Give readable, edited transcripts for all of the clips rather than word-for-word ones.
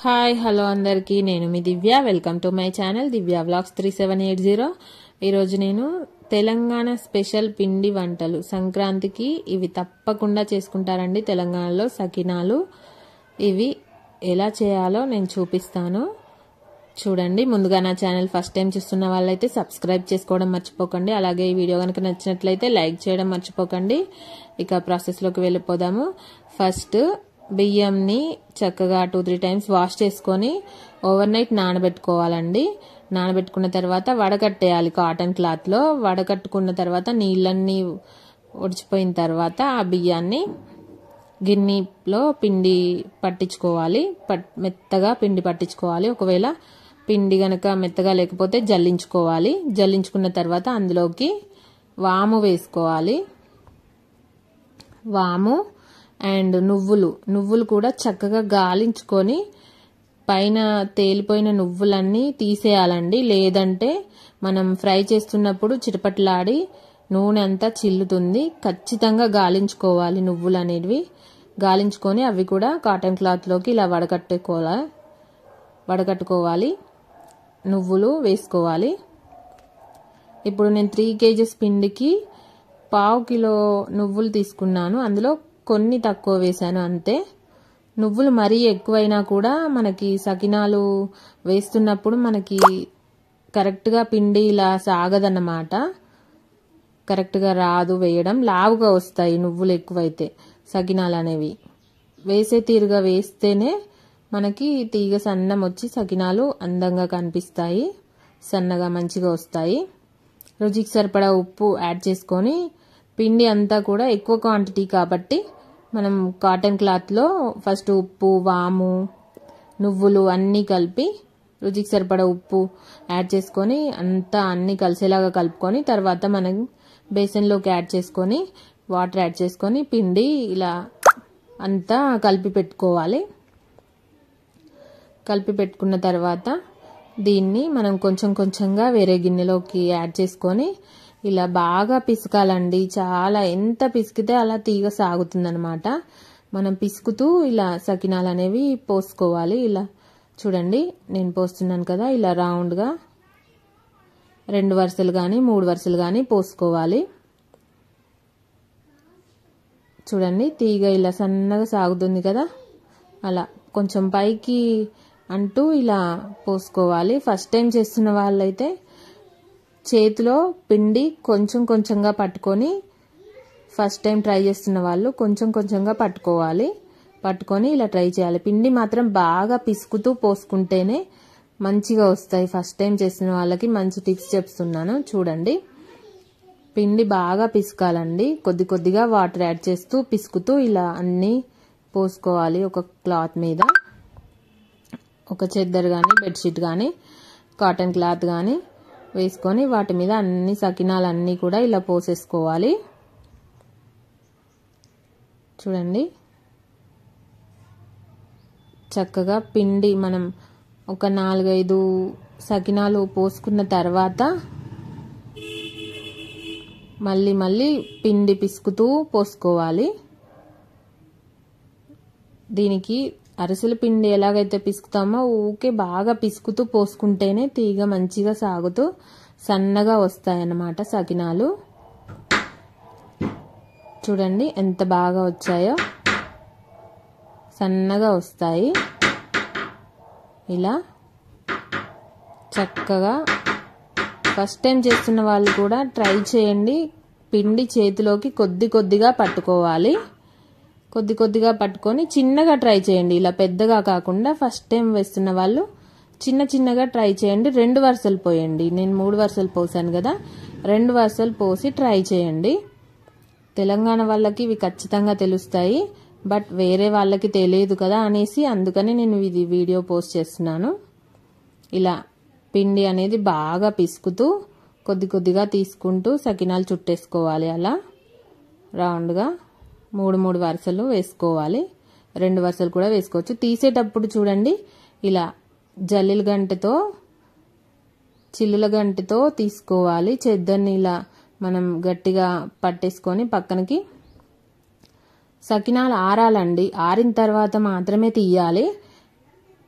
Hi hello అందరికీ నేను మీ Divya welcome to my channel Divya vlogs 3780 ఈరోజు నేను తెలంగాణ స్పెషల్ పిండి వంటలు సంక్రాంతికి ఇవి తప్పకుండా చేసుకుంటారండి తెలంగాణలో సకినాలు ఇవి ఎలా చేయాలో నేను చూపిస్తాను చూడండి ముందుగా నా ఛానల్ ఫస్ట్ టైం చూస్తున్న వాళ్ళైతే సబ్స్క్రైబ్ చేసుకోవడం మర్చిపోకండి అలాగే ఈ వీడియో గనుక నచ్చినట్లయితే లైక్ చేయడం మర్చిపోకండి ఇక ప్రాసెస్ లోకి వెళ్ళిపోదాము ఫస్ట్ బియ్యంని చక్కగా 2-3 టైమ్స్ వాష్ చేసుకొని ఓవర్ నైట్ నానబెట్టుకోవాలండి నానబెట్టుకున్న తర్వాత వడకట్టేయాలి కాటన్ క్లాత్ లో వడకట్టుకున్న తర్వాత నీళ్ళన్నీ ఒడిచిపోయిన తర్వాత ఆ బియ్యాన్ని గిన్నెలో పిండి పట్టించుకోవాలి మెత్తగా పిండి పట్టించుకోవాలి ఒకవేళ పిండి గనక మెత్తగా లేకపోతే జల్లించుకోవాలి జల్లించుకున్న తర్వాత అందులోకి వాము వేసుకోవాలి వాము అండ్ నువ్వులు కూడా చక్కగా గాలించుకొని పైన తేలిపోయిన నువ్వులన్నీ తీసేయాలండి లేదంటే మనం ఫ్రై చేస్తున్నప్పుడు చిటపట్లాడి నూనె అంతా చిల్లుతుంది ఖచ్చితంగా గాలించుకోవాలి నువ్వులు అనేవి గాలించుకొని అవి కూడా కాటన్ క్లాత్ లోకి ఇలా వడకట్టుకోవాలి నువ్వులు వేసుకోవాలి ఇప్పుడు నేను 3 kgs పిండికి 1/2 కిలో నువ్వులు తీసుకున్నాను అందులో కొన్ని తక్కువ వేసాను అంతే నువ్వులు మరీ ఎక్కువైనా కూడా మనకి సకినాలు వేస్తున్నప్పుడు మనకి కరెక్ట్గా పిండి ఇలా సాగదన్నమాట కరెక్ట్గా రాదు వేయడం లావుగా వస్తాయి నువ్వులు ఎక్కువైతే సకినాలు అనేవి వేసే తీరుగా వేస్తేనే మనకి తీగ సన్నం వచ్చి సకినాలు అందంగా కనిపిస్తాయి సన్నగా మంచిగా వస్తాయి రుచికి సరిపడా ఉప్పు యాడ్ చేసుకొని పిండి అంతా కూడా ఎక్కువ క్వాంటిటీ కాబట్టి మనం కాటన్ క్లాత్ లో ఫస్ట్ ఉప్పు వాము నువ్వులు అన్నీ కలిపి రుచికి సరిపడా ఉప్పు యాడ్ చేసుకొని అంతా అన్ని కలిసేలాగా కలుపుకొని తర్వాత మనం బేసన్లోకి యాడ్ చేసుకొని వాటర్ యాడ్ చేసుకొని పిండి ఇలా అంతా కలిపి పెట్టుకోవాలి కలిపి పెట్టుకున్న తర్వాత దీన్ని మనం కొంచెం కొంచెంగా వేరే గిన్నెలోకి యాడ్ చేసుకొని ఇలా బాగా పిసకాలండి చాలా ఎంత పిసికితే అలా తీగ సాగుతుందన్నమాట మనం పిసుకుతూ ఇలా సకినాలు అనేవి పోసుకోవాలి ఇలా చూడండి నేను పోస్తున్నాను కదా ఇలా రౌండ్ గా 2 వరుసలు గాని 3 వరుసలు గాని పోసుకోవాలి చూడండి తీగ ఇలా సన్నగా సాగుతుంది కదా అలా కొంచెం పైకి అంటూ ఇలా పోసుకోవాలి ఫస్ట్ టైం చేస్తున్న వాళ్ళైతే చేతిలో పిండి కొంచెం కొంచెంగా పట్టుకొని ఫస్ట్ టైం ట్రై చేస్తున్న వాళ్ళు కొంచెం కొంచెంగా పట్టుకొని ఇలా ట్రై చేయాలి పిండి మాత్రం బాగా పిసుకుతూ పోసుకుంటేనే మంచిగా వస్తాయి ఫస్ట్ టైం చేస్తున్న వాళ్ళకి మంచి టిప్స్ చెప్తున్నాను చూడండి పిండి బాగా పిసుకాలండి కొద్ది కొద్దిగా వాటర్ యాడ్ చేస్తూ పిసుకుతూ ఇలా అన్ని పోసుకోవాలి ఒక క్లాత్ మీద ఒక చెద్దర్ గాని బెడ్షీట్ గాని కాటన్ క్లాత్ గాని వేసుకొని వాటి మీద అన్ని సకినాలన్నీ కూడా ఇలా పోసేసుకోవాలి చూడండి చక్కగా పిండి మనం ఒక 4-5 సకినాలు పోసుకున్న తర్వాత మళ్ళీ పిండి పిసుకుతూ పోసుకోవాలి దీనికి అరిసెల పిండి ఎలాగైతే పిసుకుతామో ఊకే బాగా పిసుకుతూ పోసుకుంటేనే తీగ మంచిగా సాగుతూ సన్నగా వస్తాయన్నమాట సకినాలు చూడండి ఎంత బాగా వచ్చాయో సన్నగా వస్తాయి ఇలా చక్కగా ఫస్ట్ టైం చేస్తున్న వాళ్ళు కూడా ట్రై చేయండి పిండి చేతిలోకి కొద్దిగా పట్టుకోవాలి కొద్దిగా పట్టుకొని చిన్నగా ట్రై చేయండి ఇలా పెద్దగా కాకుండా ఫస్ట్ టైం వేస్తున్న వాళ్ళు చిన్నగా ట్రై చేయండి 2 వరుసలు పోయండి నేను 3 వరుసలు పోసాను కదా 2 వరుసలు పోసి ట్రై చేయండి తెలంగాణ వాళ్ళకి ఇవి ఖచ్చితంగా తెలుస్తాయి బట్ వేరే వాళ్ళకి తెలియదు కదా అనేసి అందుకని నేను ఇది వీడియో పోస్ట్ చేస్తున్నాను ఇలా పిండి అనేది బాగా పిసుకుతూ కొద్దిగా తీసుకుంటూ సకినాలు చుట్టేసుకోవాలి అలా రౌండ్గా 3 వరుసలు వేసుకోవాలి 2 వరుసలు కూడా వేసుకోవచ్చు తీసేటప్పుడు చూడండి ఇలా చిల్లుల గంటతో తీసుకోవాలి చెద్దర్ని ఇలా మనం గట్టిగా పట్టేసుకొని పక్కనకి సకినాలు ఆరాలండి ఆరిన తర్వాత మాత్రమే తీయాలి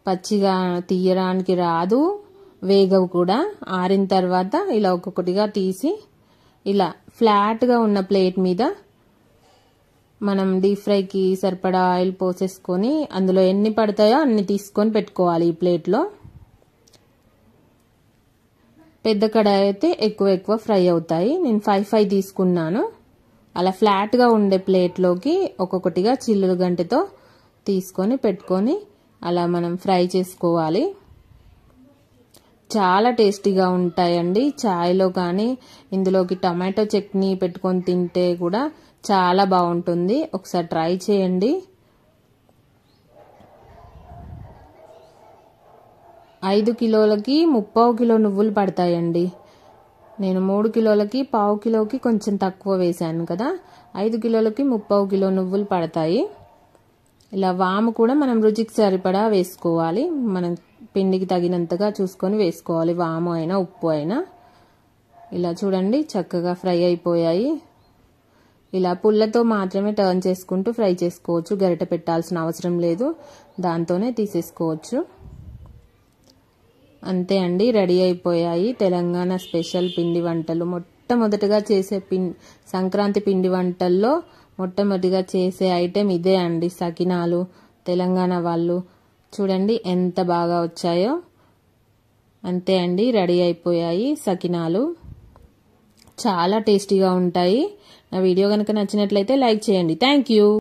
పచ్చిగా తీయడానికి రాదు, వేగవు కూడా. ఆరిన తర్వాత ఇలా ఒక్కొక్కటిగా తీసి ఇలా ఫ్లాట్గా ఉన్న ప్లేట్ మీద మనం డీప్ ఫ్రైకి సరిపడా ఆయిల్ పోసేసుకొని అందులో ఎన్ని పడతాయో అన్ని తీసుకొని పెట్టుకోవాలి ఈ ప్లేట్లో. పెద్ద కడాయి అయితే ఎక్కువ ఫ్రై అవుతాయి. నేను 5 తీసుకున్నాను. అలా ఫ్లాట్గా ఉండే ప్లేట్లోకి ఒక్కొక్కటిగా చిల్లులు గంటెతో తీసుకొని పెట్టుకొని అలా మనం ఫ్రై చేసుకోవాలి. చాలా టేస్టీగా ఉంటాయండి. చాయ్లో కానీ ఇందులోకి టమాటో చట్నీ పెట్టుకొని తింటే కూడా చాలా బాగుంటుంది. ఒకసారి ట్రై చేయండి. 5 కిలోలకి 3/4 కిలో నువ్వులు పడతాయండి. నేను 3 కిలోలకి 1/4 కిలోకి కొంచెం తక్కువ వేసాను కదా. 5 కిలోలకి 3/4 కిలో నువ్వులు పడతాయి. ఇలా వాము కూడా మనం రుచికి సరిపడా వేసుకోవాలి. మనం పిండికి తగినంతగా చూసుకొని వేసుకోవాలి, వాము అయినా ఉప్పు అయినా. ఇలా చూడండి చక్కగా ఫ్రై అయిపోయాయి. ఇలా పుల్లతో మాత్రమే టర్న్ చేసుకుంటూ ఫ్రై చేసుకోవచ్చు, గరిటె పెట్టాల్సిన అవసరం లేదు, దాంతోనే తీసేసుకోవచ్చు. అంతే అండి, రెడీ అయిపోయాయి తెలంగాణ స్పెషల్ పిండి వంటలు. మొట్టమొదటిగా చేసే సంక్రాంతి పిండి వంటల్లో మొట్టమొదటిగా చేసే ఐటెం ఇదే అండి, సకినాలు. తెలంగాణ వాళ్ళు చూడండి ఎంత బాగా వచ్చాయో. అంతే అండి, రెడీ అయిపోయాయి సకినాలు. చాలా టేస్టీగా ఉంటాయి. నా వీడియో కనుక నచ్చినట్లయితే లైక్ చేయండి. Thank you.